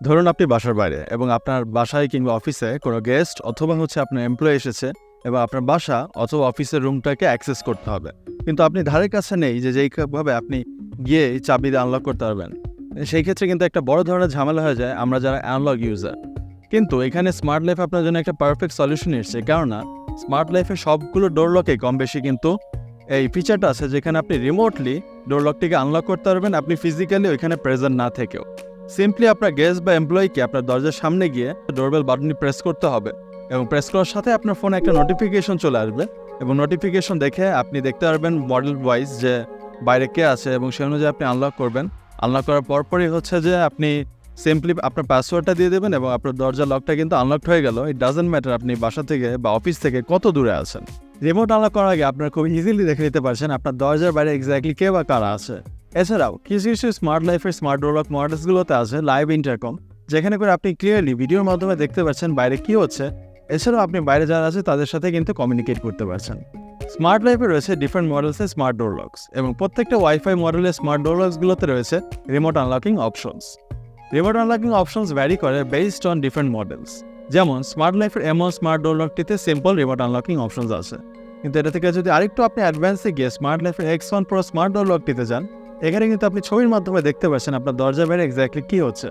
ধরুন আপনি বাসার বাইরে এবং আপনার বাসায় কিংবা অফিসে কোনো গেস্ট অথবা আপনার এমপ্লয়ি এসেছে এবং আপনার বাসা অথবা অফিসের রুমটাকে অ্যাক্সেস করতে হবে, কিন্তু আপনি ধারে কাছে নেই যে যেইভাবে আপনি গিয়ে চাবি দিয়ে আনলক করতে পারবেন। সেই ক্ষেত্রে কিন্তু একটা বড় ধরনের ঝামেলা হয়ে যায় আমরা যারা অ্যানলক ইউজার। কিন্তু এখানে স্মার্ট লাইফ আপনার জন্য একটা পারফেক্ট সলিউশন এসেছে, কেননা স্মার্ট লাইফে সবগুলো ডোর লকে কম বেশি কিন্তু এই ফিচারটা আছে যেখানে আপনি রিমোটলি ডোর লকটিকে আনলক করতে পারবেন, আপনি ফিজিক্যালি ওইখানে প্রেজেন্ট না থেকেও। সিম্পলি আপনার গেস্ট বা এমপ্লয়িকে আপনার দরজার সামনে গিয়ে ডোরবেল বাটনটি প্রেস করতে হবে এবং প্রেস করার সাথে আপনার ফোনে একটা নোটিফিকেশন চলে আসবে এবং নোটিফিকেশন দেখে আপনি দেখতে পারবেন মডেল ওয়াইজ যে বাইরে কে আছে এবং সেই অনুযায়ী আপনি আনলক করবেন। আনলক করার পরপরই যে আপনি সিম্পলি আপনার পাসওয়ার্ডটা দিয়ে দেবেন এবং আপনার দরজার লকটা কিন্তু আনলকড হয়ে গেল। ইট ডাজন্ট ম্যাটার আপনি বাসা থেকে বা অফিস থেকে কত দূরে আছেন। রিমোট আনলক করার আগে আপনারা খুব ইজিলি দেখে নিতে পারছেন আপনার দরজার বাইরে এক্স্যাক্টলি কে বা কারা আছে। এছাড়াও কিছু কিছু স্মার্ট লাইফের স্মার্ট ডোর লক মডেলসগুলোতে আছে লাইভ ইন্টারকম, যেখানে করে আপনি ক্লিয়ারলি ভিডিওর মাধ্যমে দেখতে পাচ্ছেন বাইরে কী হচ্ছে। এছাড়াও আপনি বাইরে যারা আছে তাদের সাথে কিন্তু কমিউনিকেট করতে পারছেন। স্মার্ট লাইফে রয়েছে ডিফারেন্ট মডেলসের স্মার্ট ডোর লকস এবং প্রত্যেকটা ওয়াইফাই মডেলের স্মার্ট ডোর লকসগুলোতে রয়েছে remote unlocking options. Remote unlocking options vary করে বেসড অন ডিফারেন্ট মডেলস। যেমন স্মার্ট লাইফের M1 স্মার্ট ডোর লকটিতে সিম্পল রিমোট আনলকিং অপশনস আছে, কিন্তু এটা থেকে যদি আরেকটু আপনি অ্যাডভান্সে গিয়ে স্মার্ট লাইফের X1 Pro স্মার্ট ডোর লকটিতে যান, এখানে কিন্তু আপনি ছবির মাধ্যমে দেখতে পাচ্ছেন আপনার দরজার বাইরে এক্স্যাক্টলি কী হচ্ছে।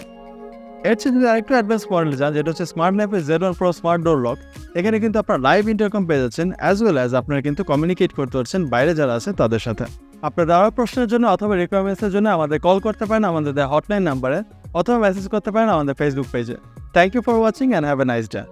এর চেয়ে যদি আরেকটু অ্যাডভান্স মডেল যান, যেটা হচ্ছে স্মার্ট লাইফের Z1 Pro smart door lock, এখানে কিন্তু আপনার লাইভ ইন্টারকম পেয়ে যাচ্ছেন অ্যাজ ওয়েল অ্যাজ আপনারা কিন্তু কমিউনিকেট করতে পারছেন বাইরে যারা আছে তাদের সাথে। আপনার দেওয়া প্রশ্নের জন্য অথবা রিকোয়ারমেন্টসের জন্য আমাদের কল করতে পারেন আমাদের দেওয়া হটলাইন নাম্বারে, অথবা মেসেজ করতে পারেন আমাদের ফেসবুক পেজে। Thank you for watching and have a nice day.